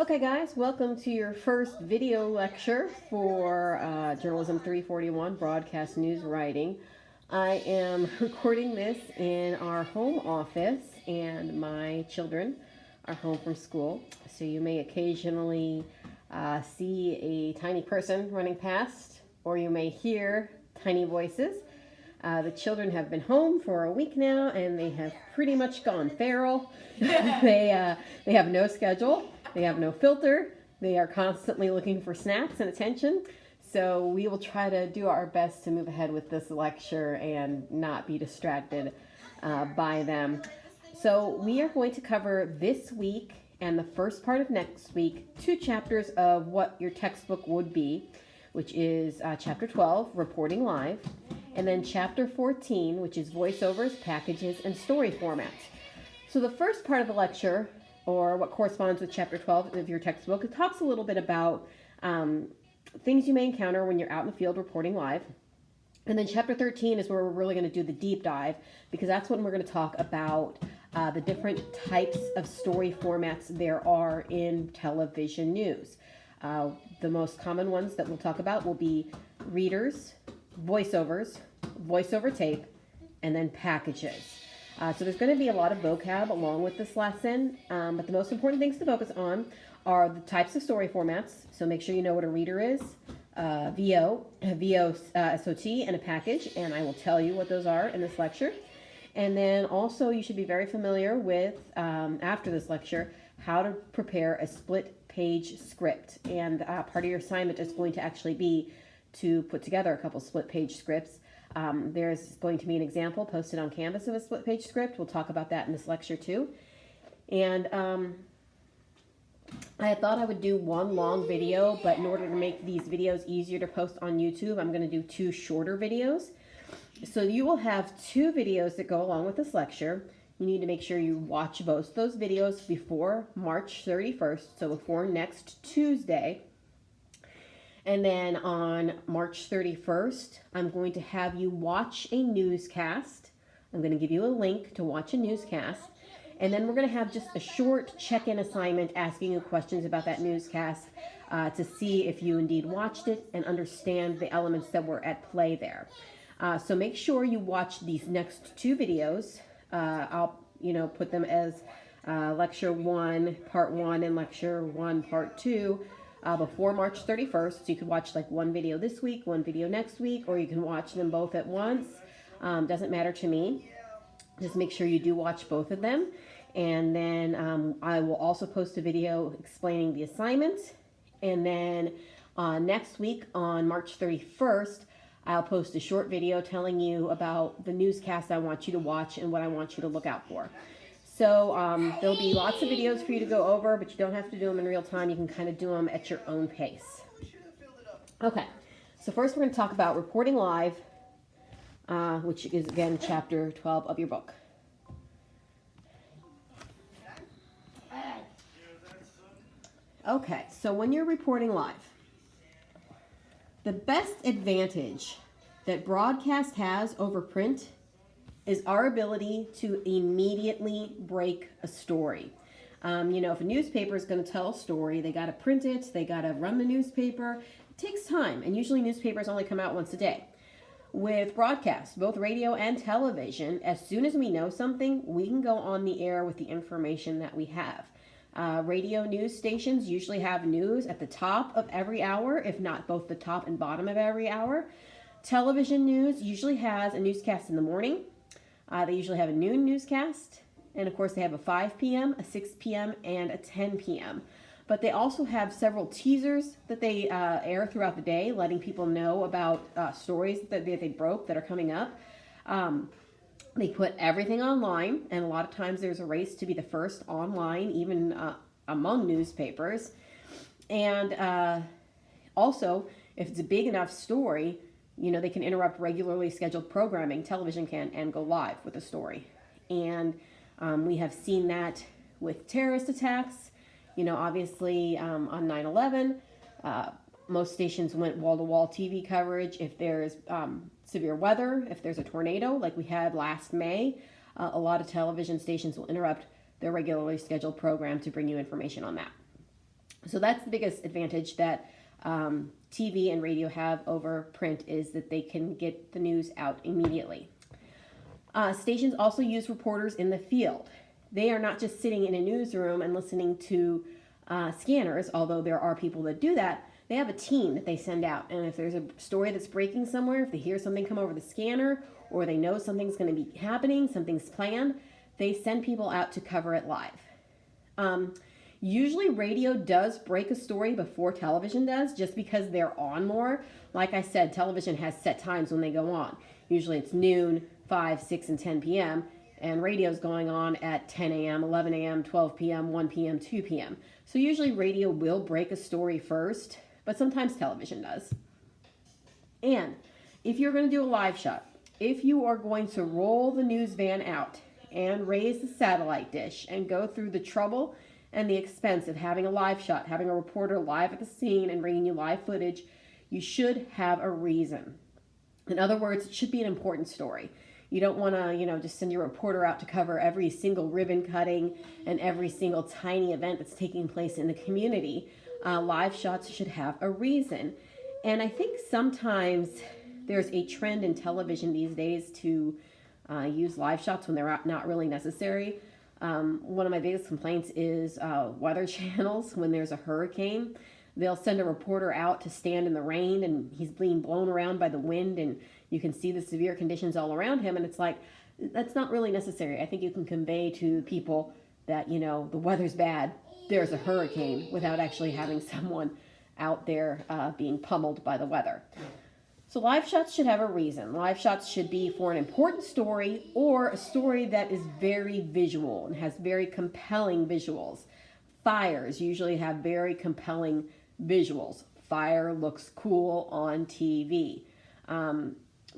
Okay guys, welcome to your first video lecture for Journalism 341 Broadcast News Writing. I am recording this in our home office and my children are home from school. So you may occasionally see a tiny person running past, or you may hear tiny voices. The children have been home for a week now and they have pretty much gone feral. They have no schedule. They have no filter. They are constantly looking for snacks and attention. So we will try to do our best to move ahead with this lecture and not be distracted by them. So we are going to cover this week and the first part of next week 2 chapters of what your textbook would be, which is Chapter 12, Reporting Live, and then Chapter 14, which is Voiceovers, Packages, and Story Formats. So the first part of the lecture, or what corresponds with Chapter 12 of your textbook, it talks a little bit about things you may encounter when you're out in the field reporting live. And then Chapter 13 is where we're really going to do the deep dive, because that's when we're going to talk about the different types of story formats there are in television news. The most common ones that we'll talk about will be readers, voiceovers, voiceover tape, and then packages. So there's going to be a lot of vocab along with this lesson, but the most important things to focus on are the types of story formats. So make sure you know what a reader is, VO, SOT, and a package, and I will tell you what those are in this lecture. And then also you should be very familiar with, after this lecture, how to prepare a split page script. And part of your assignment is going to actually be to put together a couple split page scripts. There's going to be an example posted on Canvas of a split page script. We'll talk about that in this lecture too. And I thought I would do one long video, but in order to make these videos easier to post on YouTube, I'm going to do 2 shorter videos. So you will have 2 videos that go along with this lecture. You need to make sure you watch both those videos before March 31st, so before next Tuesday. And then on March 31st, I'm going to have you watch a newscast. I'm going to give you a link to watch a newscast. And then we're going to have just a short check-in assignment asking you questions about that newscast to see if you indeed watched it and understand the elements that were at play there. So make sure you watch these next 2 videos. I'll put them as Lecture 1, Part 1, and Lecture 1, Part 2. Before March 31st, so you could watch like one video this week, one video next week, or you can watch them both at once. Doesn't matter to me. Just make sure you do watch both of them. And then I will also post a video explaining the assignment. And then next week on March 31st, I'll post a short video telling you about the newscast I want you to watch and what I want you to look out for. So there'll be lots of videos for you to go over, but you don't have to do them in real time. You can kind of do them at your own pace. Okay, so first we're going to talk about reporting live, which is, again, Chapter 12 of your book. Okay, so when you're reporting live, the best advantage that broadcast has over print is our ability to immediately break a story. If a newspaper is going to tell a story, they got to print it, they got to run the newspaper. It takes time, and usually newspapers only come out once a day. With broadcast, both radio and television, as soon as we know something, we can go on the air with the information that we have. Radio news stations usually have news at the top of every hour, if not both the top and bottom of every hour. Television news usually has a newscast in the morning. They usually have a noon newscast, and of course they have a 5 p.m., a 6 p.m., and a 10 p.m. But they also have several teasers that they air throughout the day, letting people know about stories that they broke that are coming up. They put everything online, and a lot of times there's a race to be the first online, even among newspapers. And also, if it's a big enough story, they can interrupt regularly scheduled programming, television can, and go live with a story. And we have seen that with terrorist attacks. Obviously on 9/11, most stations went wall-to-wall TV coverage. If there's severe weather, if there's a tornado like we had last May, a lot of television stations will interrupt their regularly scheduled program to bring you information on that. So that's the biggest advantage that TV and radio have over print, is that they can get the news out immediately. Stations also use reporters in the field. They are not just sitting in a newsroom and listening to scanners, although there are people that do that. They have a team that they send out, and if there's a story that's breaking somewhere, if they hear something come over the scanner, or they know something's going to be happening, something's planned, they send people out to cover it live. Usually radio does break a story before television does, just because they're on more. Like I said, television has set times when they go on. Usually it's noon, 5, 6, and 10 p.m., and radio's going on at 10 a.m., 11 a.m., 12 p.m., 1 p.m., 2 p.m. So usually radio will break a story first, but sometimes television does. And if you're going to do a live shot, if you are going to roll the news van out and raise the satellite dish and go through the trouble and the expense of having a live shot, having a reporter live at the scene and bringing you live footage, you should have a reason. In other words, it should be an important story. You don't want to, just send your reporter out to cover every single ribbon cutting and every single tiny event that's taking place in the community. Live shots should have a reason. And I think sometimes there's a trend in television these days to use live shots when they're not really necessary. One of my biggest complaints is weather channels. When there's a hurricane, they'll send a reporter out to stand in the rain, and he's being blown around by the wind, and you can see the severe conditions all around him, and it's like, that's not really necessary. I think you can convey to people that, the weather's bad, there's a hurricane, without actually having someone out there being pummeled by the weather. So live shots should have a reason. Live shots should be for an important story, or a story that is very visual and has very compelling visuals. Fires usually have very compelling visuals. Fire looks cool on TV.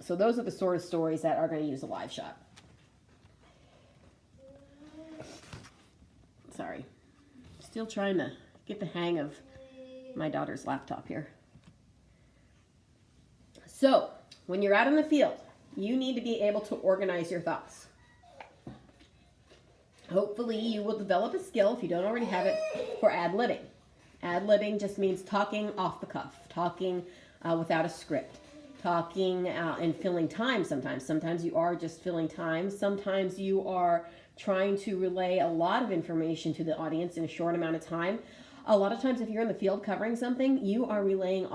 So those are the sort of stories that are going to use a live shot. Sorry. Still trying to get the hang of my daughter's laptop here. So, when you're out in the field, you need to be able to organize your thoughts. Hopefully, you will develop a skill, if you don't already have it, for ad-libbing. Ad-libbing just means talking off the cuff, talking without a script, talking and filling time sometimes. Sometimes you are just filling time. Sometimes you are trying to relay a lot of information to the audience in a short amount of time. A lot of times, if you're in the field covering something, you are relaying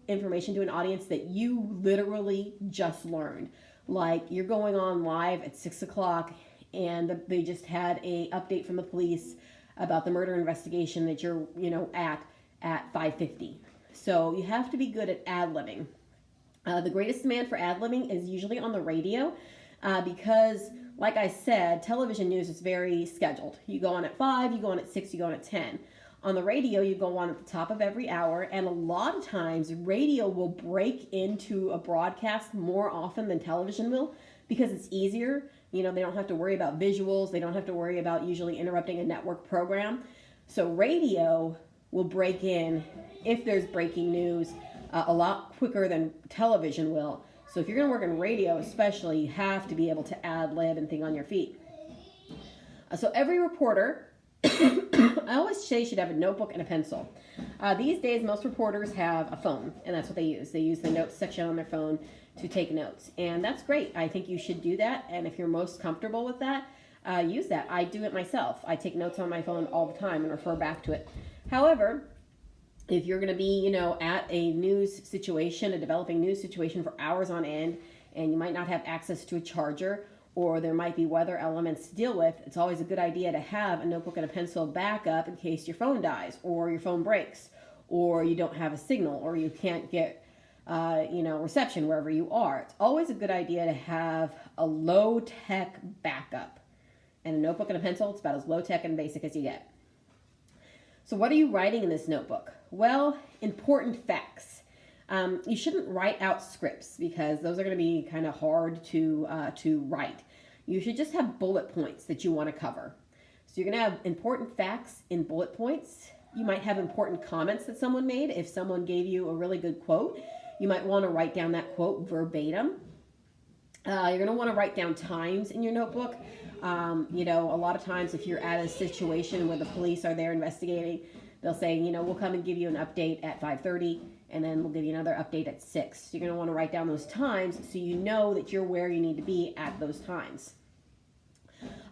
information to an audience that you literally just learned. Like, you're going on live at 6 o'clock and they just had a update from the police about the murder investigation that you're, at 5:50. So you have to be good at ad-libbing. The greatest demand for ad-libbing is usually on the radio because, like I said, television news is very scheduled. You go on at 5, you go on at 6, you go on at 10. On the radio, you go on at the top of every hour, and a lot of times radio will break into a broadcast more often than television will because it's easier. They don't have to worry about visuals. They don't have to worry about usually interrupting a network program. So radio will break in, if there's breaking news, a lot quicker than television will. So if you're going to work in radio especially, you have to be able to ad-lib and think on your feet. So every reporter, I always say, should have a notebook and a pencil. These days, most reporters have a phone, and that's what they use. They use the notes section on their phone to take notes, and that's great. I think you should do that, and if you're most comfortable with that, use that. I do it myself. I take notes on my phone all the time and refer back to it. However, if you're going to be, at a news situation, a developing news situation for hours on end, and you might not have access to a charger, or there might be weather elements to deal with, it's always a good idea to have a notebook and a pencil backup in case your phone dies, or your phone breaks, or you don't have a signal, or you can't get, reception wherever you are. It's always a good idea to have a low-tech backup. And a notebook and a pencil, it's about as low-tech and basic as you get. So what are you writing in this notebook? Well, important facts. You shouldn't write out scripts because those are going to be kind of hard to write. You should just have bullet points that you want to cover. So you're going to have important facts in bullet points. You might have important comments that someone made. If someone gave you a really good quote, you might want to write down that quote verbatim. You're going to want to write down times in your notebook. A lot of times if you're at a situation where the police are there investigating, They'll say, you know, we'll come and give you an update at 5:30, and then we'll give you another update at 6. So you're going to want to write down those times so you know that you're where you need to be at those times.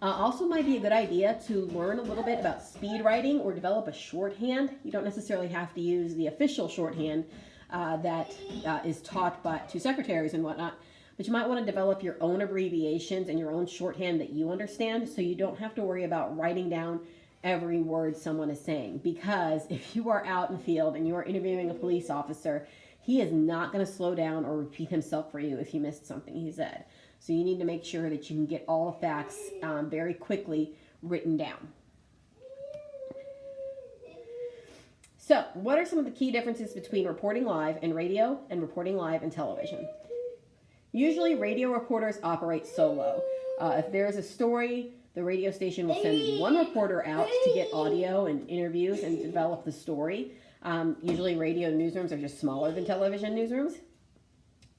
Also might be a good idea to learn a little bit about speed writing or develop a shorthand. You don't necessarily have to use the official shorthand that is taught to secretaries and whatnot, but you might want to develop your own abbreviations and your own shorthand that you understand, so you don't have to worry about writing down every word someone is saying. Because if you are out in the field and you are interviewing a police officer, he is not going to slow down or repeat himself for you if you missed something he said. So you need to make sure that you can get all the facts very quickly written down. So what are some of the key differences between reporting live in radio and reporting live in television? Usually radio reporters operate solo. If there's a story, the radio station will send one reporter out to get audio and interviews and develop the story. Usually radio newsrooms are just smaller than television newsrooms.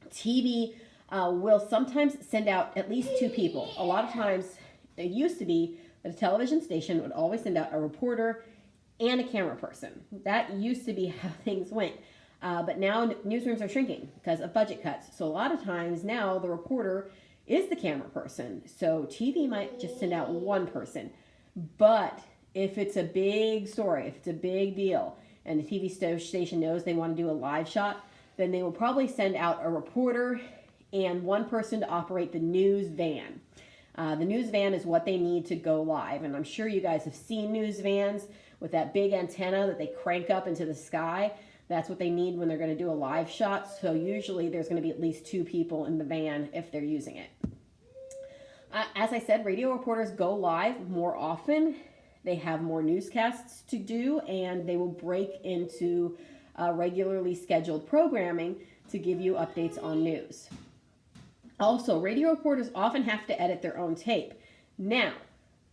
TV will sometimes send out at least 2 people. A lot of times, it used to be that a television station would always send out a reporter and a camera person. That used to be how things went. But now newsrooms are shrinking because of budget cuts. So a lot of times now the reporter is the camera person. So TV might just send out one person. But if it's a big story, if it's a big deal, and the TV station knows they want to do a live shot, then they will probably send out a reporter and one person to operate the news van. The news van is what they need to go live. And I'm sure you guys have seen news vans with that big antenna that they crank up into the sky. That's what they need when they're going to do a live shot. So usually there's going to be at least 2 people in the van if they're using it. As I said, radio reporters go live more often. They have more newscasts to do, and they will break into regularly scheduled programming to give you updates on news. Also, radio reporters often have to edit their own tape. Now,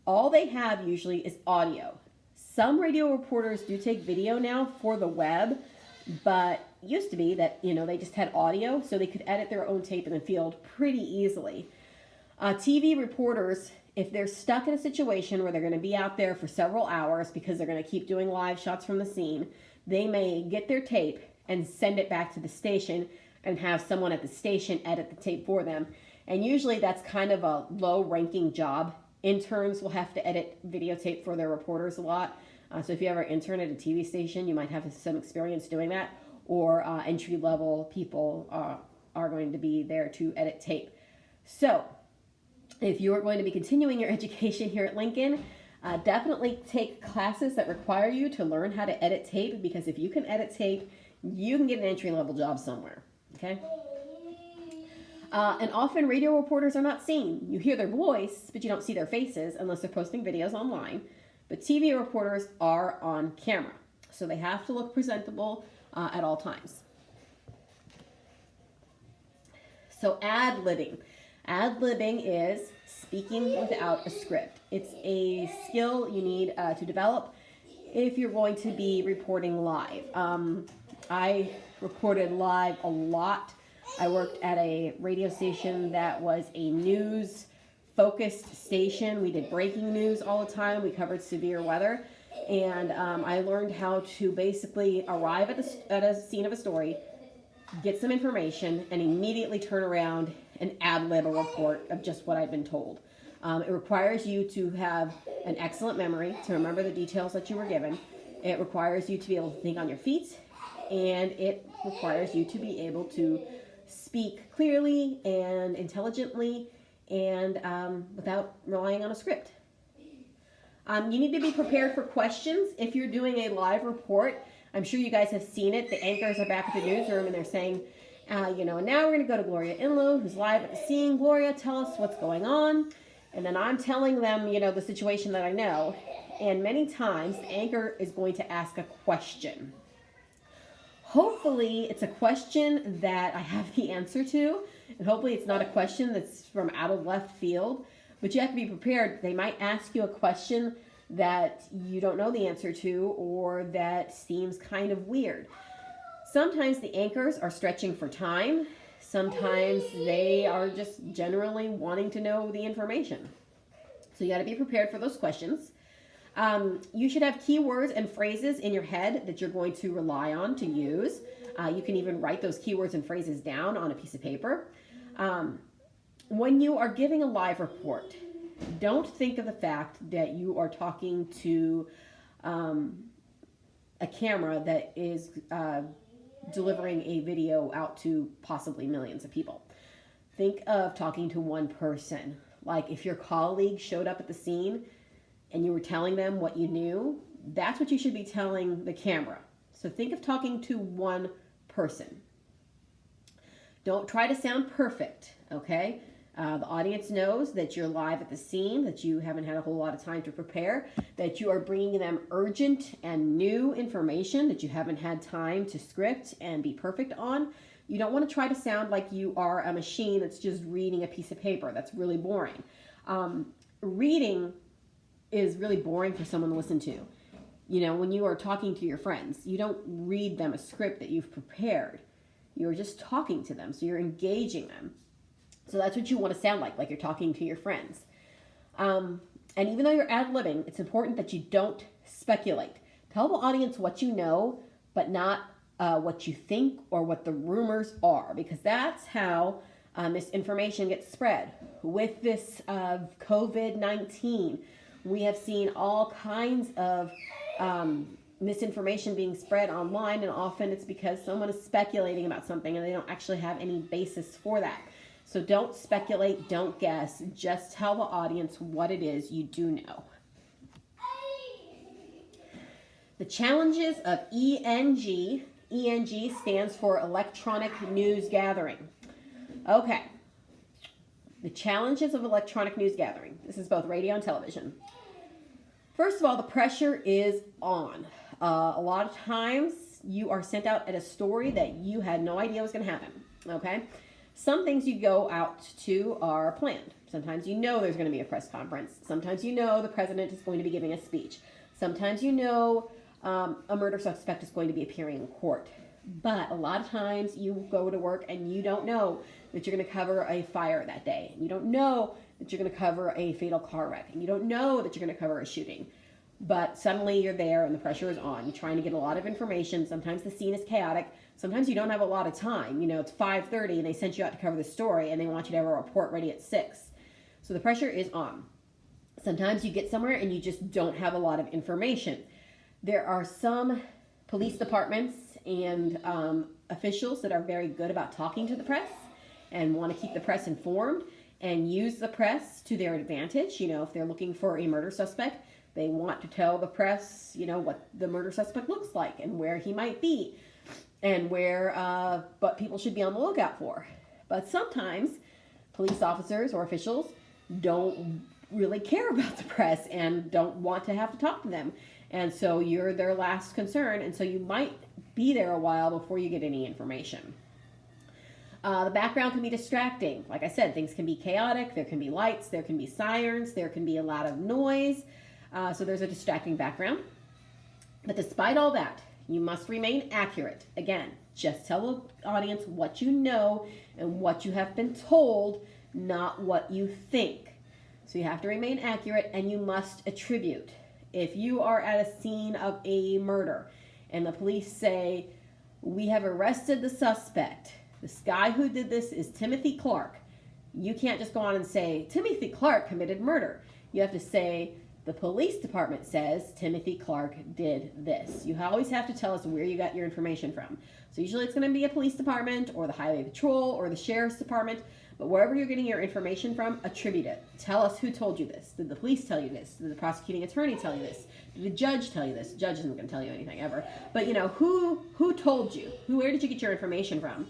all they have usually is audio. Some radio reporters do take video now for the web, but it used to be that, they just had audio, so they could edit their own tape in the field pretty easily. TV reporters, if they're stuck in a situation where they're going to be out there for several hours because they're going to keep doing live shots from the scene, they may get their tape and send it back to the station and have someone at the station edit the tape for them. And usually that's kind of a low-ranking job. Interns will have to edit videotape for their reporters a lot. So if you ever intern at a TV station, you might have some experience doing that. Or entry-level people are going to be there to edit tape. So if you are going to be continuing your education here at Lincoln, definitely take classes that require you to learn how to edit tape, because if you can edit tape, you can get an entry-level job somewhere. Okay? And often radio reporters are not seen. You hear their voice, but you don't see their faces unless they're posting videos online. But TV reporters are on camera, so they have to look presentable at all times. So ad-libbing. Ad-libbing is speaking without a script. It's a skill you need to develop if you're going to be reporting live. I reported live a lot. I worked at a radio station that was a news-focused station. We did breaking news all the time. We covered severe weather. And I learned how to basically arrive at a scene of a story, get some information, and immediately turn around and ad-lib a report of just what I've been told. It requires you to have an excellent memory to remember the details that you were given. It requires you to be able to think on your feet, and it requires you to be able to speak clearly and intelligently and without relying on a script. You need to be prepared for questions if you're doing a live report. I'm sure you guys have seen it. The anchors are back at the newsroom and they're saying, and now we're going to go to Gloria Inlow, who's live at the scene. Gloria, tell us what's going on. And then I'm telling them, the situation that I know. And many times the anchor is going to ask a question. Hopefully it's a question that I have the answer to. And hopefully it's not a question that's from out of left field. But you have to be prepared. They might ask you a question that you don't know the answer to, or that seems kind of weird. Sometimes the anchors are stretching for time. Sometimes they are just generally wanting to know the information. So you got to be prepared for those questions. You should have keywords and phrases in your head that you're going to rely on to use. You can even write those keywords and phrases down on a piece of paper. When you are giving a live report, don't think of the fact that you are talking to a camera that is delivering a video out to possibly millions of people. Think of talking to one person. Like if your colleague showed up at the scene and you were telling them what you knew, that's what you should be telling the camera. So think of talking to one person. Don't try to sound perfect, okay? The audience knows that you're live at the scene, that you haven't had a whole lot of time to prepare, that you are bringing them urgent and new information that you haven't had time to script and be perfect on. You don't want to try to sound like you are a machine that's just reading a piece of paper. That's really boring. Reading is really boring for someone to listen to. You know, when you are talking to your friends, you don't read them a script that you've prepared. You're just talking to them, so you're engaging them. So that's what you want to sound like you're talking to your friends. And even though you're ad-libbing, it's important that you don't speculate. Tell the audience what you know, but not what you think or what the rumors are, because that's how misinformation gets spread. With this COVID-19, we have seen all kinds of misinformation being spread online, and often it's because someone is speculating about something and they don't actually have any basis for that. So don't speculate, don't guess, just tell the audience what it is you do know. The challenges of ENG. ENG stands for electronic news gathering. Okay. The challenges of electronic news gathering. This is both radio and television. First of all, the pressure is on. A lot of times you are sent out at a story that you had no idea was going to happen. Okay. Some things you go out to are planned. Sometimes you know there's going to be a press conference. Sometimes you know the president is going to be giving a speech. Sometimes you know a murder suspect is going to be appearing in court. But a lot of times you go to work and you don't know that you're going to cover a fire that day. You don't know that you're going to cover a fatal car wreck. And you don't know that you're going to cover a shooting. But suddenly you're there and the pressure is on. You're trying to get a lot of information. Sometimes the scene is chaotic. Sometimes you don't have a lot of time. You know, it's 5:30 and they sent you out to cover the story and they want you to have a report ready at 6. So the pressure is on. Sometimes you get somewhere and you just don't have a lot of information. There are some police departments and officials that are very good about talking to the press and want to keep the press informed and use the press to their advantage. You know, if they're looking for a murder suspect, they want to tell the press, you know, what the murder suspect looks like and where he might be and what people should be on the lookout for. But sometimes police officers or officials don't really care about the press and don't want to have to talk to them. And so you're their last concern, and so you might be there a while before you get any information. The background can be distracting. Like I said, things can be chaotic. There can be lights, there can be sirens, there can be a lot of noise. So there's a distracting background. But despite all that, you must remain accurate. Again, just tell the audience what you know and what you have been told, not what you think. So you have to remain accurate, and you must attribute. If you are at a scene of a murder and the police say, we have arrested the suspect, this guy who did this is Timothy Clark, you can't just go on and say, Timothy Clark committed murder. You have to say, the police department says Timothy Clark did this. You always have to tell us where you got your information from. So usually it's going to be a police department or the highway patrol or the sheriff's department. But wherever you're getting your information from, attribute it. Tell us who told you this. Did the police tell you this? Did the prosecuting attorney tell you this? Did the judge tell you this? The judge isn't going to tell you anything ever. But, you know, who told you? Where did you get your information from?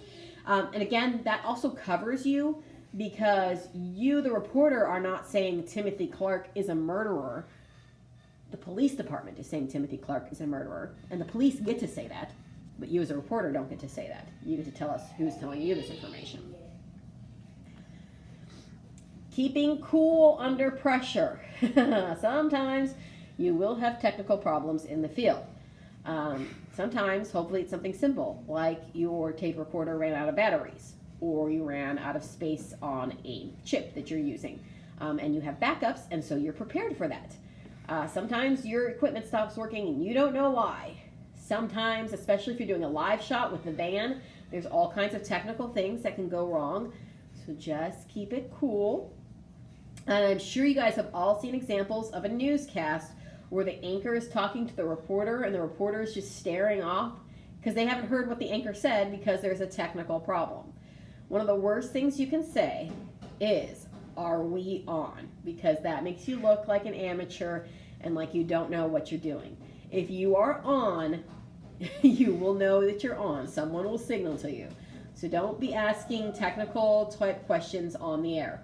And again, that also covers you because you, the reporter, are not saying Timothy Clark is a murderer. The police department is saying Timothy Clark is a murderer. And the police get to say that. But you as a reporter don't get to say that. You get to tell us who's telling you this information. Keeping cool under pressure. Sometimes you will have technical problems in the field. Sometimes, hopefully, it's something simple, like your tape recorder ran out of batteries, or you ran out of space on a chip that you're using, and you have backups, and so you're prepared for that. Sometimes your equipment stops working and you don't know why. Sometimes, especially if you're doing a live shot with the van, there's all kinds of technical things that can go wrong. So just keep it cool. And I'm sure you guys have all seen examples of a newscast where the anchor is talking to the reporter and the reporter is just staring off because they haven't heard what the anchor said because there's a technical problem. One of the worst things you can say is, "Are we on?" Because that makes you look like an amateur and like you don't know what you're doing. If you are on, you will know that you're on. Someone will signal to you. So don't be asking technical type questions on the air.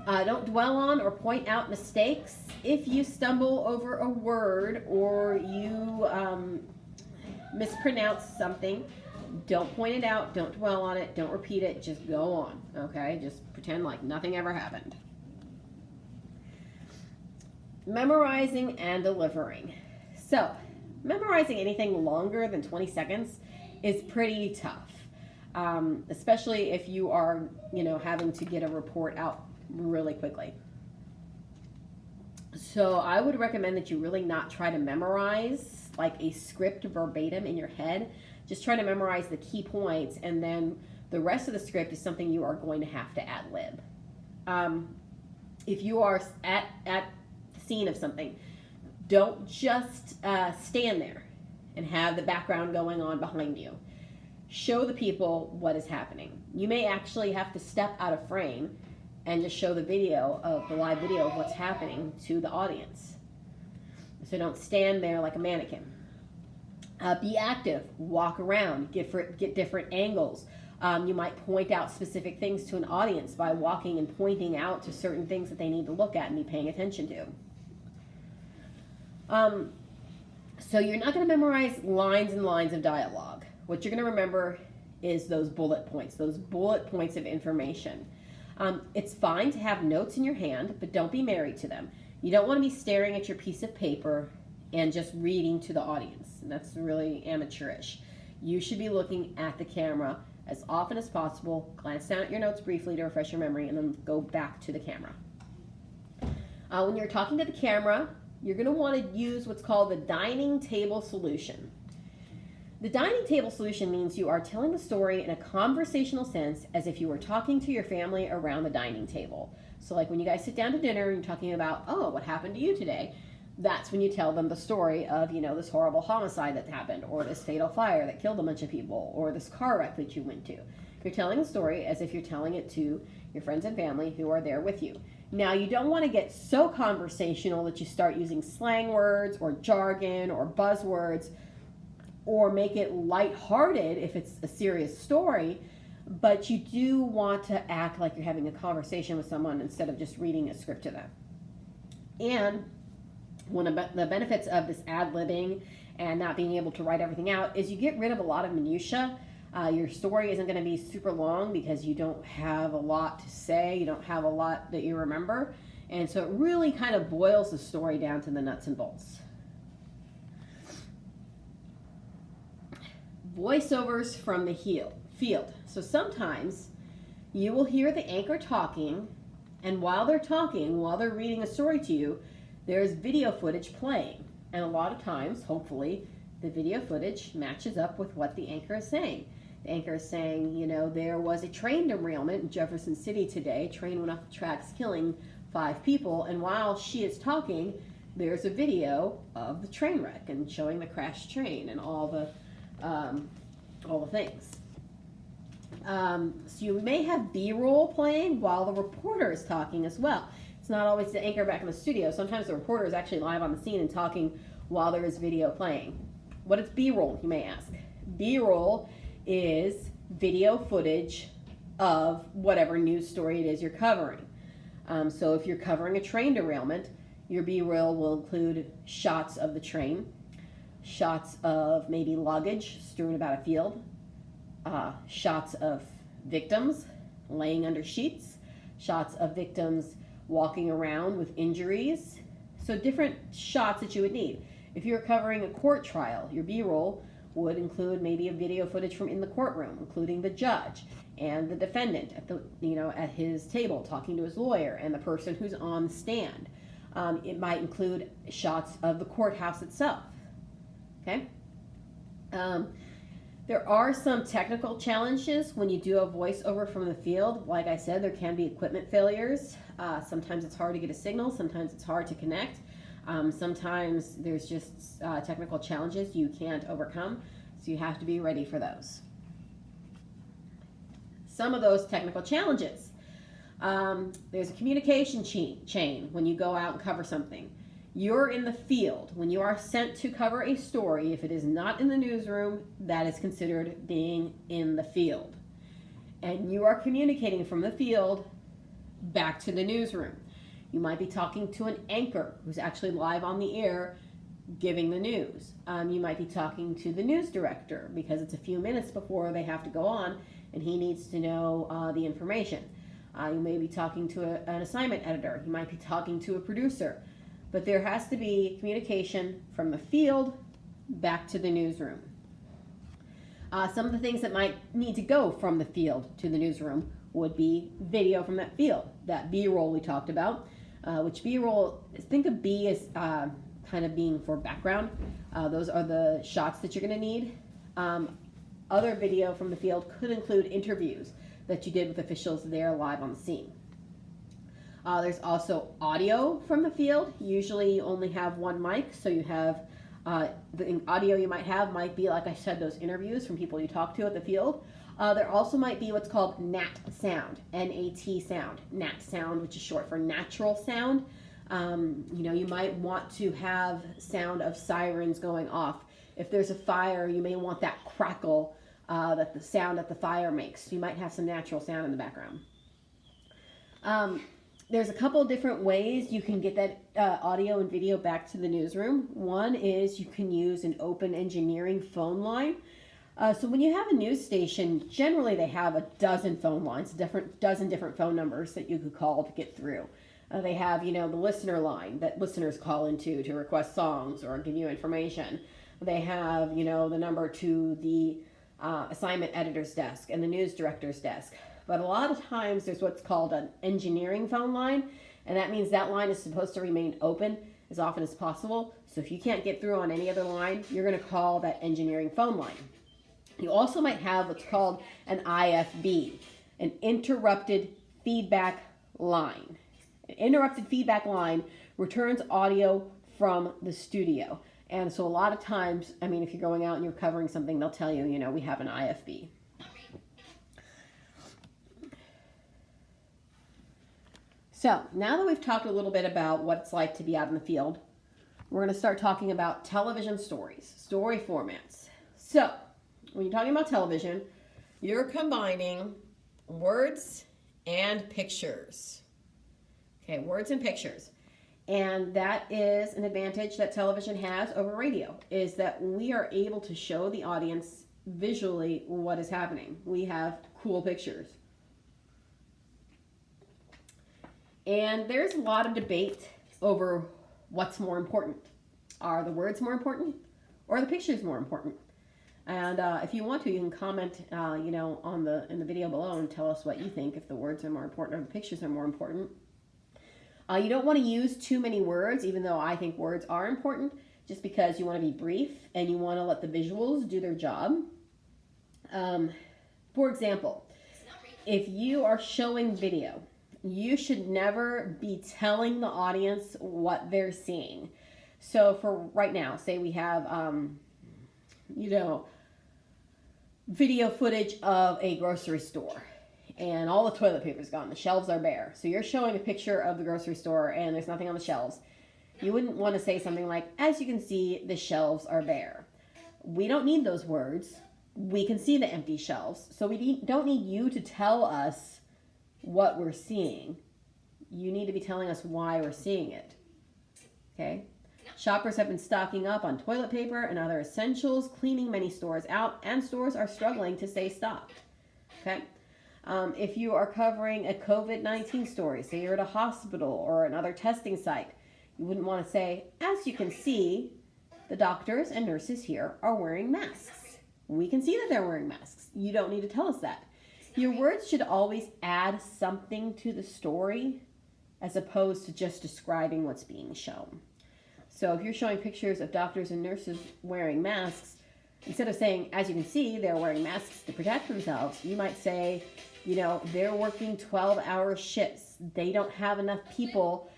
Don't dwell on or point out mistakes. If you stumble over a word or you mispronounce something, don't point it out, don't dwell on it, don't repeat it, just go on, okay? Just pretend like nothing ever happened. Memorizing and delivering. So, memorizing anything longer than 20 seconds is pretty tough, especially if you are, having to get a report out really quickly. So I would recommend that you really not try to memorize like a script verbatim in your head. Just try to memorize the key points, and then the rest of the script is something you are going to have to ad-lib. If you are at the scene of something, don't just stand there and have the background going on behind you. Show the people what is happening. You may actually have to step out of frame and just show the live video of what's happening to the audience. So don't stand there like a mannequin. Be active, walk around, get different angles. You might point out specific things to an audience by walking and pointing out to certain things that they need to look at and be paying attention to. So you're not going to memorize lines and lines of dialogue. What you're going to remember is those bullet points of information. It's fine to have notes in your hand, but don't be married to them. You don't want to be staring at your piece of paper and just reading to the audience. That's really amateurish. You should be looking at the camera as often as possible, glance down at your notes briefly to refresh your memory, and then go back to the camera. When you're talking to the camera, you're going to want to use what's called the dining table solution. The dining table solution means you are telling the story in a conversational sense as if you were talking to your family around the dining table. So like when you guys sit down to dinner and you're talking about, oh, what happened to you today? That's when you tell them the story of, this horrible homicide that happened, or this fatal fire that killed a bunch of people, or this car wreck that you went to. You're telling the story as if you're telling it to your friends and family who are there with you. Now, you don't want to get so conversational that you start using slang words or jargon or buzzwords, or make it lighthearted if it's a serious story, but you do want to act like you're having a conversation with someone instead of just reading a script to them. And one of the benefits of this ad-libbing and not being able to write everything out is you get rid of a lot of minutia. Your story isn't going to be super long because you don't have a lot to say, you don't have a lot that you remember, and so it really kind of boils the story down to the nuts and bolts. Voiceovers from the field. So sometimes you will hear the anchor talking, and while they're talking, while they're reading a story to you, there's video footage playing. And a lot of times, hopefully, the video footage matches up with what the anchor is saying. The anchor is saying, there was a train derailment in Jefferson City today. Train went off the tracks, killing 5 people. And while she is talking, there's a video of the train wreck and showing the crashed train and all the things. So you may have B-roll playing while the reporter is talking as well. It's not always the anchor back in the studio. Sometimes the reporter is actually live on the scene and talking while there is video playing. What is B-roll, you may ask? B-roll is video footage of whatever news story it is you're covering. So if you're covering a train derailment, your B-roll will include shots of the train, shots of maybe luggage strewn about a field, shots of victims laying under sheets, shots of victims walking around with injuries. So different shots that you would need. If you're covering a court trial, your B-roll would include maybe a video footage from in the courtroom, including the judge and the defendant at his table talking to his lawyer and the person who's on the stand. It might include shots of the courthouse itself. Okay. There are some technical challenges when you do a voiceover from the field. Like I said, there can be equipment failures. Sometimes it's hard to get a signal. Sometimes it's hard to connect. Sometimes there's just technical challenges you can't overcome. So you have to be ready for those. Some of those technical challenges. There's a communication chain when you go out and cover something. You're in the field. When you are sent to cover a story, if it is not in the newsroom, that is considered being in the field. And you are communicating from the field back to the newsroom. You might be talking to an anchor who's actually live on the air giving the news. You might be talking to the news director because it's a few minutes before they have to go on and he needs to know the information. You may be talking to an assignment editor. You might be talking to a producer. But there has to be communication from the field back to the newsroom. Some of the things that might need to go from the field to the newsroom would be video from that field. That B-roll we talked about, which B-roll, think of B as kind of being for background. Those are the shots that you're going to need. Other video from the field could include interviews that you did with officials there live on the scene. There's also audio from the field. Usually you only have one mic, so you have the audio you might have might be, like I said, those interviews from people you talk to at the field. There also might be what's called NAT sound, N-A-T sound, NAT sound, which is short for natural sound. You might want to have sound of sirens going off. If there's a fire, you may want that crackle that the sound that the fire makes. So you might have some natural sound in the background. There's a couple different ways you can get that audio and video back to the newsroom. One is you can use an open engineering phone line. So when you have a news station, generally they have a dozen phone lines, dozen different phone numbers that you could call to get through. They have, the listener line that listeners call into to request songs or give you information. They have, the number to the assignment editor's desk and the news director's desk. But a lot of times there's what's called an engineering phone line, and that means that line is supposed to remain open as often as possible. So if you can't get through on any other line, you're going to call that engineering phone line. You also might have what's called an IFB, an interrupted feedback line. An interrupted feedback line returns audio from the studio. And so a lot of times, if you're going out and you're covering something, they'll tell you, we have an IFB. So now that we've talked a little bit about what it's like to be out in the field, we're going to start talking about television stories, story formats. So when you're talking about television, you're combining words and pictures. Okay, words and pictures. And that is an advantage that television has over radio, is that we are able to show the audience visually what is happening. We have cool pictures. And there's a lot of debate over what's more important. Are the words more important or are the pictures more important? And if you want to, you can comment, in the video below and tell us what you think, if the words are more important or the pictures are more important. You don't want to use too many words, even though I think words are important, just because you want to be brief and you want to let the visuals do their job. For example, if you are showing video, you should never be telling the audience what they're seeing. So for right now, say we have, video footage of a grocery store and all the toilet paper's gone, the shelves are bare. So you're showing a picture of the grocery store and there's nothing on the shelves. You wouldn't want to say something like, as you can see, the shelves are bare. We don't need those words. We can see the empty shelves. So we don't need you to tell us what we're seeing. You need to be telling us why we're seeing it. Okay? Shoppers have been stocking up on toilet paper and other essentials, cleaning many stores out, and stores are struggling to stay stocked. Okay? If you are covering a COVID-19 story, say you're at a hospital or another testing site, you wouldn't want to say, as you can see, the doctors and nurses here are wearing masks. We can see that they're wearing masks. You don't need to tell us that. Your words should always add something to the story as opposed to just describing what's being shown. So if you're showing pictures of doctors and nurses wearing masks, instead of saying, as you can see, they're wearing masks to protect themselves, you might say, you know, they're working 12-hour shifts. They don't have enough people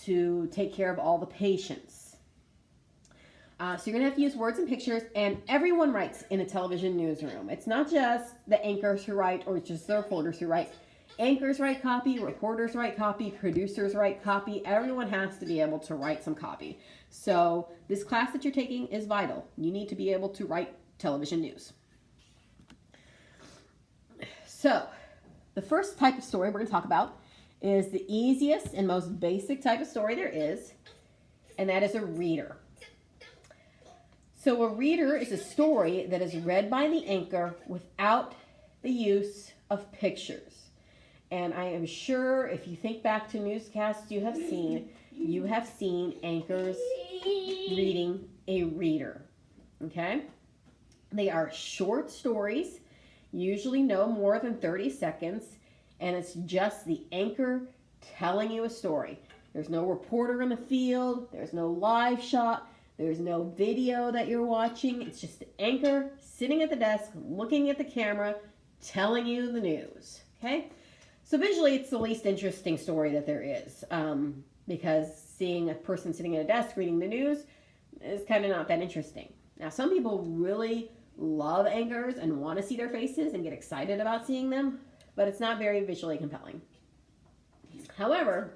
to take care of all the patients. So you're going to have to use words and pictures, and everyone writes in a television newsroom. It's not just the anchors who write or just the reporters who write. Anchors write copy, reporters write copy, producers write copy. Everyone has to be able to write some copy. So this class that you're taking is vital. You need to be able to write television news. So the first type of story we're going to talk about is the easiest and most basic type of story there is, and that is a reader. So a reader is a story that is read by the anchor without the use of pictures. And I am sure if you think back to newscasts you have seen anchors reading a reader. Okay? They are short stories, usually no more than 30 seconds, and it's just the anchor telling you a story. There's no reporter in the field, there's no live shot, there's no video that you're watching. It's just the anchor sitting at the desk, looking at the camera, telling you the news. Okay? So visually, it's the least interesting story that there is, because seeing a person sitting at a desk reading the news is kind of not that interesting. Now, some people really love anchors and want to see their faces and get excited about seeing them, but it's not very visually compelling. However,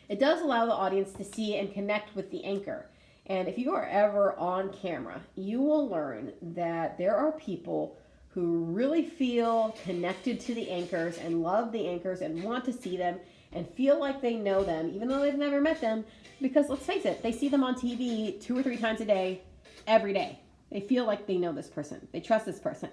it does allow the audience to see and connect with the anchor. And if you are ever on camera, you will learn that there are people who really feel connected to the anchors and love the anchors and want to see them and feel like they know them, even though they've never met them, because let's face it, they see them on TV 2 or 3 times a day, every day. They feel like they know this person. They trust this person.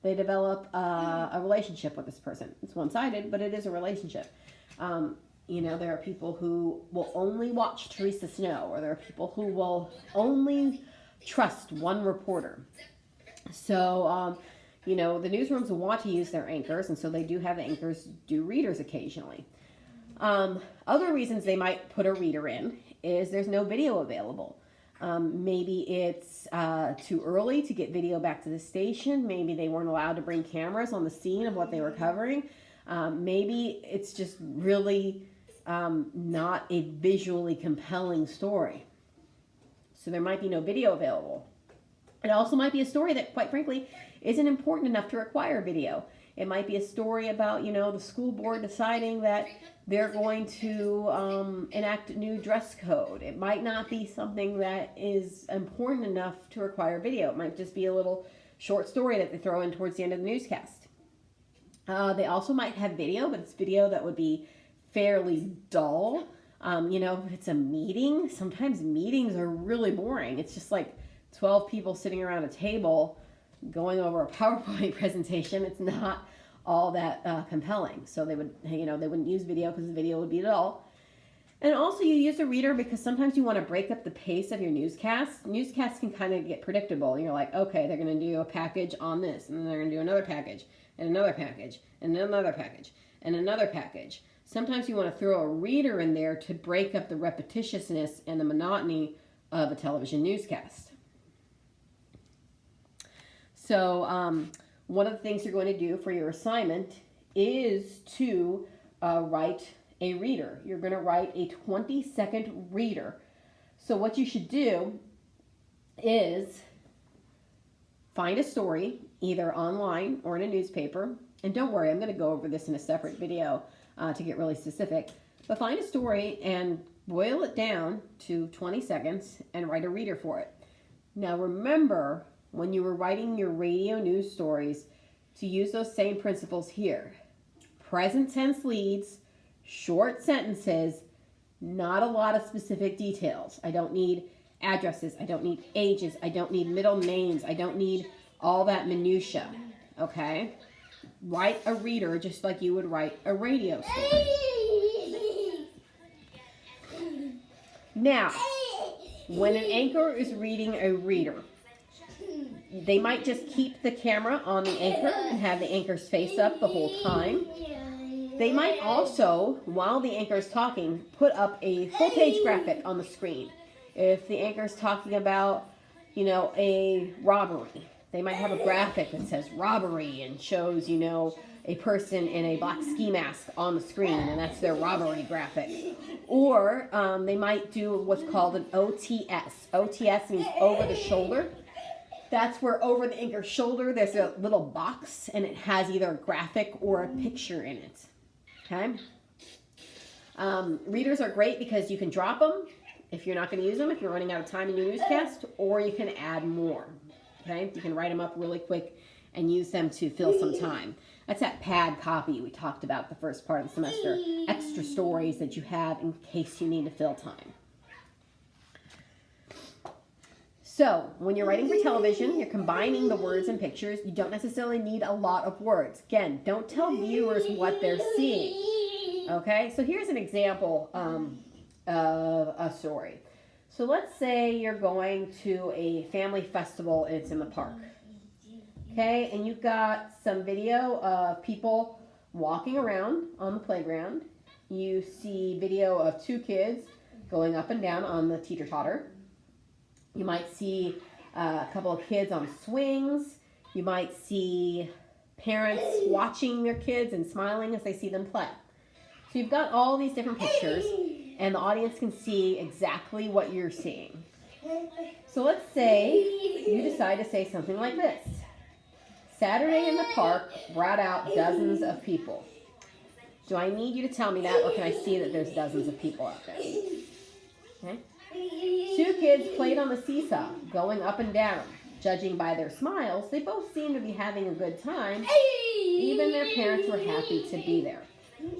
They develop a relationship with this person. It's one-sided, but it is a relationship. You know, there are people who will only watch Teresa Snow, or there are people who will only trust one reporter. So, you know, the newsrooms want to use their anchors, and so they do have anchors do readers occasionally. Other reasons they might put a reader in is there's no video available. Maybe it's too early to get video back to the station. Maybe they weren't allowed to bring cameras on the scene of what they were covering. Maybe it's just really not a visually compelling story. So there might be no video available. It also might be a story that, quite frankly, isn't important enough to require video. It might be a story about, you know, the school board deciding that they're going to enact a new dress code. It might not be something that is important enough to require video. It might just be a little short story that they throw in towards the end of the newscast. They also might have video, but it's video that would be fairly dull. You know, if it's a meeting, sometimes meetings are really boring. It's just like 12 people sitting around a table going over a PowerPoint presentation. It's not all that compelling. So they would, you know, they wouldn't use video because the video would be dull. And also you use a reader because sometimes you want to break up the pace of your newscast. Newscasts can kind of get predictable. You're like, okay, they're going to do a package on this, and then they're going to do another package, and another package, and another package, and another package. Sometimes you want to throw a reader in there to break up the repetitiousness and the monotony of a television newscast. So one of the things you're going to do for your assignment is to write a reader. You're going to write a 20-second reader. So what you should do is find a story, either online or in a newspaper. And don't worry, I'm going to go over this in a separate video to get really specific. But find a story and boil it down to 20 seconds and write a reader for it. Now remember, when you were writing your radio news stories, to use those same principles here. Present tense leads, short sentences, not a lot of specific details. I don't need addresses. I don't need ages. I don't need middle names. I don't need all that minutia. Okay? Write a reader just like you would write a radio story. Now, when an anchor is reading a reader, they might just keep the camera on the anchor and have the anchor's face up the whole time. They might also, while the anchor is talking, put up a full-page graphic on the screen. If the anchor is talking about, a robbery, they might have a graphic that says robbery and shows, a person in a black ski mask on the screen, and that's their robbery graphic. Or they might do what's called an OTS. OTS means over the shoulder. That's where over the anchor's shoulder, there's a little box, and it has either a graphic or a picture in it. Okay? Readers are great because you can drop them if you're not going to use them, if you're running out of time in your newscast, or you can add more. Okay? You can write them up really quick and use them to fill some time. That's that pad copy we talked about the first part of the semester. Extra stories that you have in case you need to fill time. So, when you're writing for television, you're combining the words and pictures. You don't necessarily need a lot of words. Again, don't tell viewers what they're seeing. Okay? So here's an example of a story. So let's say you're going to a family festival and it's in the park. Okay? And you've got some video of people walking around on the playground. You see video of 2 kids going up and down on the teeter-totter. You might see a couple of kids on swings. You might see parents watching their kids and smiling as they see them play. So you've got all these different pictures, and the audience can see exactly what you're seeing. So let's say you decide to say something like this. Saturday in the park brought out dozens of people. Do I need you to tell me that, or can I see that there's dozens of people out there? Okay. 2 kids played on the seesaw, going up and down. Judging by their smiles, they both seem to be having a good time. Even their parents were happy to be there.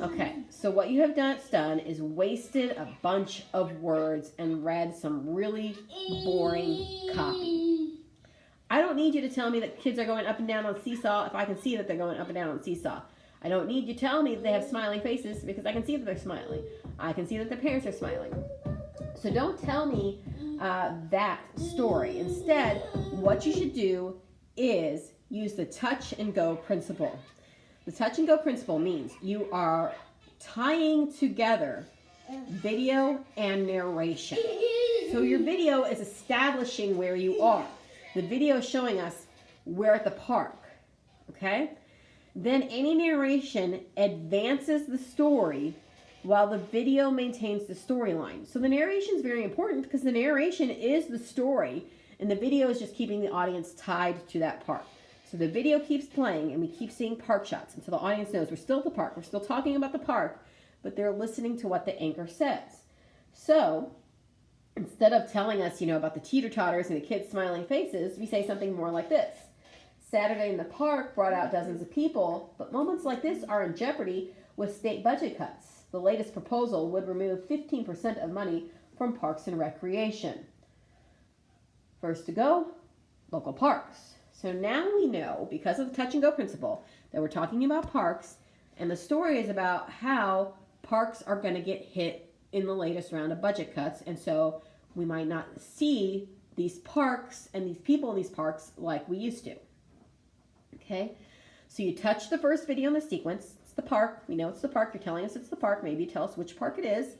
Okay, so what you have done is wasted a bunch of words and read some really boring copy. I don't need you to tell me that kids are going up and down on seesaw if I can see that they're going up and down on seesaw. I don't need you to tell me that they have smiling faces because I can see that they're smiling. I can see that their parents are smiling. So don't tell me that story. Instead, what you should do is use the touch and go principle. The touch and go principle means you are tying together video and narration. So your video is establishing where you are. The video is showing us we're at the park. Okay? Then any narration advances the story while the video maintains the storyline. So the narration is very important because the narration is the story and the video is just keeping the audience tied to that park. So the video keeps playing and we keep seeing park shots until the audience knows we're still at the park. We're still talking about the park, but they're listening to what the anchor says. So instead of telling us, about the teeter-totters and the kids' smiling faces, we say something more like this. Saturday in the park brought out dozens of people, but moments like this are in jeopardy with state budget cuts. The latest proposal would remove 15% of money from parks and recreation. First to go, local parks. So now we know, because of the touch and go principle, that we're talking about parks, and the story is about how parks are going to get hit in the latest round of budget cuts, and so we might not see these parks and these people in these parks like we used to. Okay? So you touch the first video in the sequence. It's the park. We know it's the park. You're telling us it's the park. Maybe you tell us which park it is.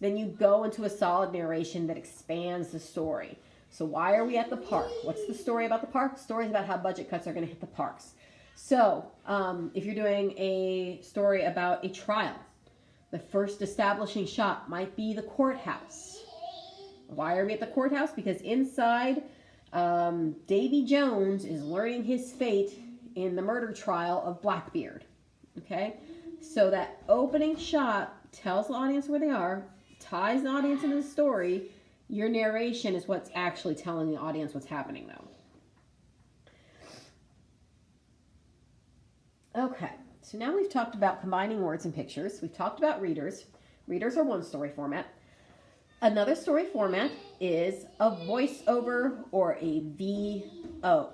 Then you go into a solid narration that expands the story. So why are we at the park? What's the story about the park? The story is about how budget cuts are going to hit the parks. So if you're doing a story about a trial, the first establishing shot might be the courthouse. Why are we at the courthouse? Because inside, Davy Jones is learning his fate in the murder trial of Blackbeard. Okay? So that opening shot tells the audience where they are, ties the audience into the story. Your narration is what's actually telling the audience what's happening, though. Okay, so now we've talked about combining words and pictures. We've talked about readers. Readers are one story format. Another story format is a voiceover or a VO.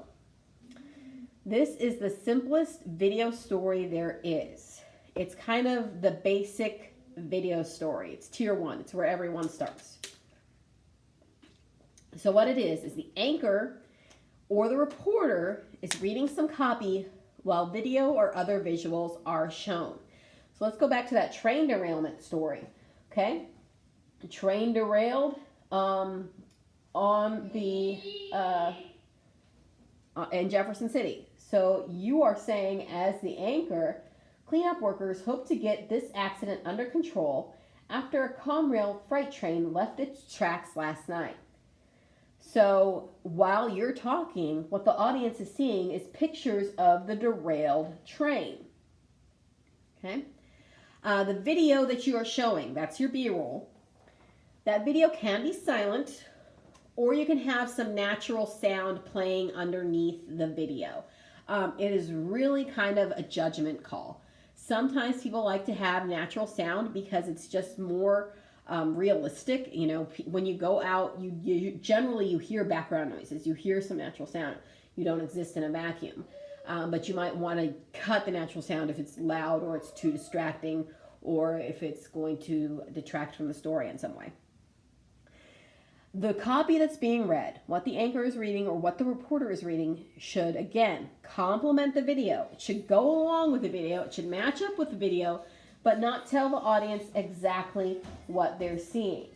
This is the simplest video story there is. It's kind of the basic video story. It's tier 1. It's where everyone starts. So what it is the anchor or the reporter is reading some copy while video or other visuals are shown. So let's go back to that train derailment story. Okay, the train derailed on the in Jefferson City. So you are saying, as the anchor, cleanup workers hope to get this accident under control after a Conrail freight train left its tracks last night. So while you're talking, what the audience is seeing is pictures of the derailed train. Okay? The video that you are showing, that's your B-roll. That video can be silent, or you can have some natural sound playing underneath the video. It is really kind of a judgment call. Sometimes people like to have natural sound because it's just more realistic. You know, when you go out, you generally hear background noises. You hear some natural sound. You don't exist in a vacuum. But you might want to cut the natural sound if it's loud or it's too distracting, or if it's going to detract from the story in some way. The copy that's being read, what the anchor is reading or what the reporter is reading, should, again, complement the video. It should go along with the video. It should match up with the video, but not tell the audience exactly what they're seeing.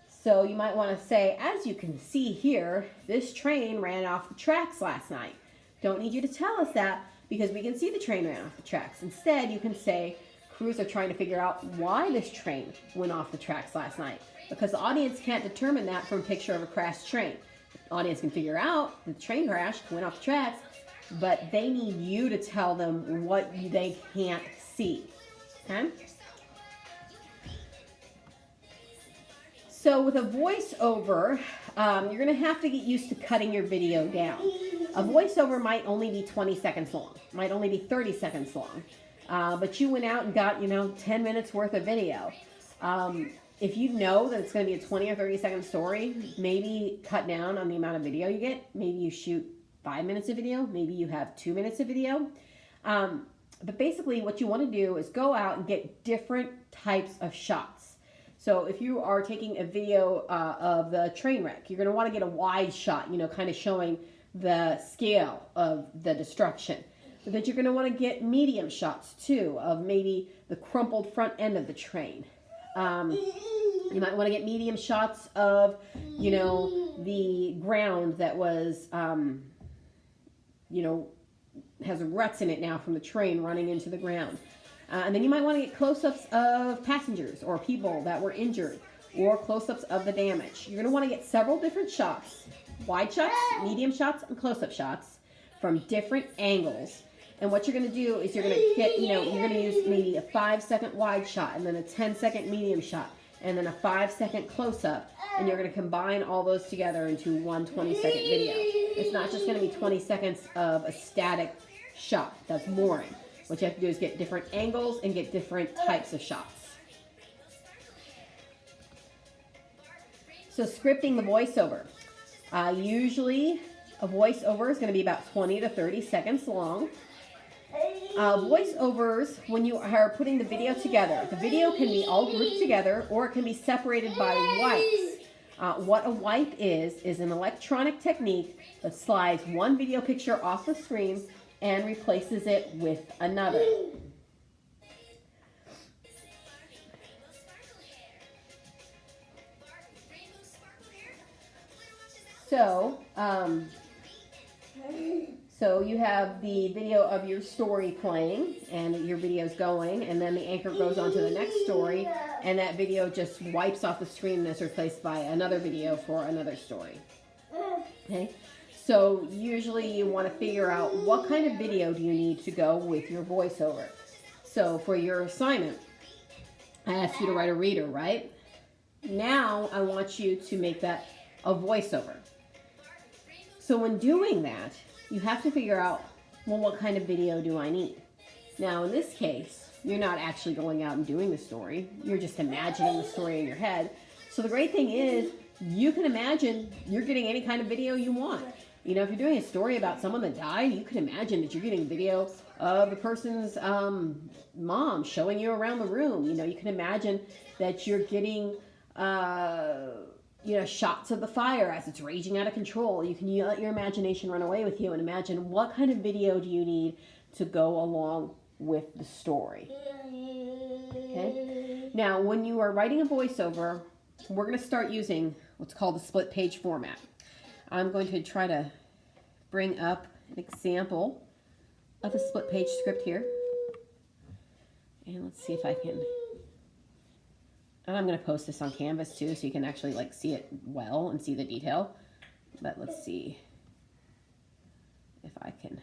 So you might want to say, as you can see here, this train ran off the tracks last night. Don't need you to tell us that because we can see the train ran off the tracks. Instead, you can say, crews are trying to figure out why this train went off the tracks last night, because the audience can't determine that from a picture of a crashed train. The audience can figure out the train crashed, went off the tracks, but they need you to tell them what they can't see. Okay? So with a voiceover, you're going to have to get used to cutting your video down. A voiceover might only be 20 seconds long, might only be 30 seconds long, but you went out and got, 10 minutes worth of video. If you know that it's going to be a 20 or 30 second story, maybe cut down on the amount of video you get. Maybe you shoot 5 minutes of video. Maybe you have 2 minutes of video. But basically what you want to do is go out and get different types of shots. So if you are taking a video of the train wreck, you're going to want to get a wide shot, kind of showing the scale of the destruction. But then you're going to want to get medium shots too of maybe the crumpled front end of the train. You might want to get medium shots of, the ground that was, has ruts in it now from the train running into the ground. And then you might want to get close-ups of passengers or people that were injured, or close-ups of the damage. You're going to want to get several different shots, wide shots, medium shots, and close-up shots from different angles. And what you're going to do is you're going to get, you're going to use maybe a 5-second wide shot, and then a 10-second medium shot, and then a 5-second close-up, and you're going to combine all those together into one 20-second video. It's not just going to be 20 seconds of a static shot. That's boring. What you have to do is get different angles and get different types of shots. So scripting the voiceover. Usually a voiceover is going to be about 20 to 30 seconds long. Voiceovers, when you are putting the video together, the video can be all grouped together or it can be separated by wipes. What a wipe is an electronic technique that slides one video picture off the screen and replaces it with another. So you have the video of your story playing and your video's going, and then the anchor goes on to the next story, and that video just wipes off the screen and is replaced by another video for another story. Okay? So usually you want to figure out what kind of video do you need to go with your voiceover. So for your assignment, I asked you to write a reader, right? Now I want you to make that a voiceover. So when doing that, you have to figure out, well, what kind of video do I need? Now in this case, you're not actually going out and doing the story. You're just imagining the story in your head. So the great thing is, you can imagine you're getting any kind of video you want. If you're doing a story about someone that died, you can imagine that you're getting a video of the person's mom showing you around the room. You can imagine that you're getting, shots of the fire as it's raging out of control. You can let your imagination run away with you and imagine what kind of video do you need to go along with the story. Okay. Now, when you are writing a voiceover, we're going to start using what's called the split page format. I'm going to try to bring up an example of a split page script here. And let's see if I can, and I'm going to post this on Canvas too, so you can actually like see it well and see the detail. But let's see if I can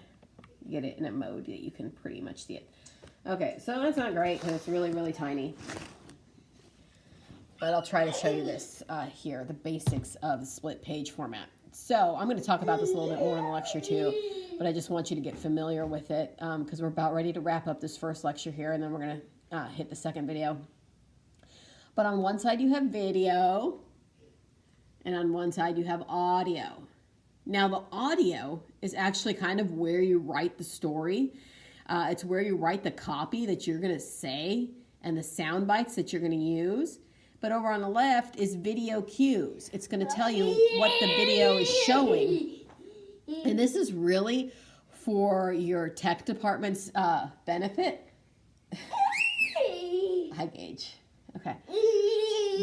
get it in a mode that you can pretty much see it. Okay, so that's not great because it's really, really tiny. But I'll try to show you this here, the basics of the split page format. So I'm going to talk about this a little bit more in the lecture too, but I just want you to get familiar with it because we're about ready to wrap up this first lecture here, and then we're going to hit the second video. But on one side you have video, and on one side you have audio. Now the audio is actually kind of where you write the story. It's where you write the copy that you're going to say and the sound bites that you're going to use. But over on the left is video cues. It's going to tell you what the video is showing. And this is really for your tech department's benefit. Hi, Gage. Okay.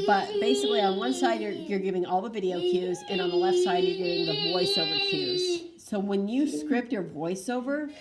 But basically on one side you're giving all the video cues, and on the left side you're giving the voiceover cues. So when you script your voiceover,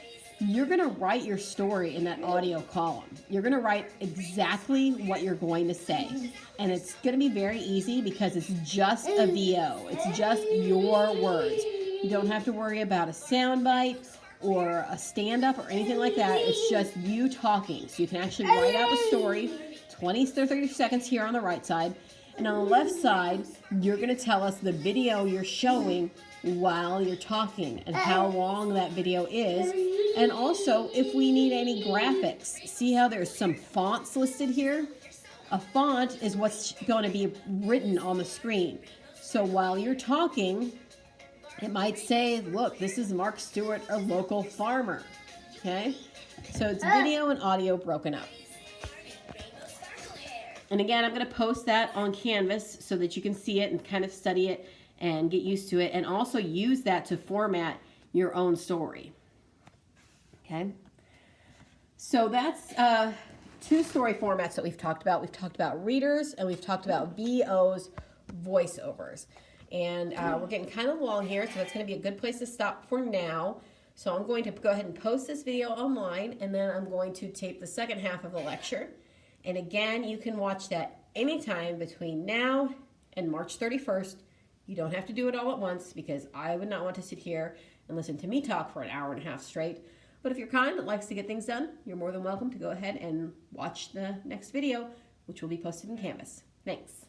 you're going to write your story in that audio column. You're going to write exactly what you're going to say. And it's going to be very easy because it's just a VO. It's just your words. You don't have to worry about a soundbite or a stand-up or anything like that. It's just you talking. So you can actually write out the story, 20 to 30 seconds here on the right side. And on the left side, you're going to tell us the video you're showing while you're talking and how long that video is. And also if we need any graphics. See how there's some fonts listed here? A font is what's going to be written on the screen. So while you're talking, it might say, look, this is Mark Stewart, a local farmer. Okay? So it's video and audio broken up. And again, I'm going to post that on Canvas so that you can see it and kind of study it and get used to it, and also use that to format your own story. Okay? So that's two story formats that we've talked about. We've talked about readers and we've talked about VOs, voiceovers. And we're getting kind of long here, so it's going to be a good place to stop for now. So I'm going to go ahead and post this video online, and then I'm going to tape the second half of the lecture. And again, you can watch that anytime between now and March 31st. You don't have to do it all at once because I would not want to sit here and listen to me talk for an hour and a half straight. But if you're kind that likes to get things done, you're more than welcome to go ahead and watch the next video, which will be posted in Canvas. Thanks.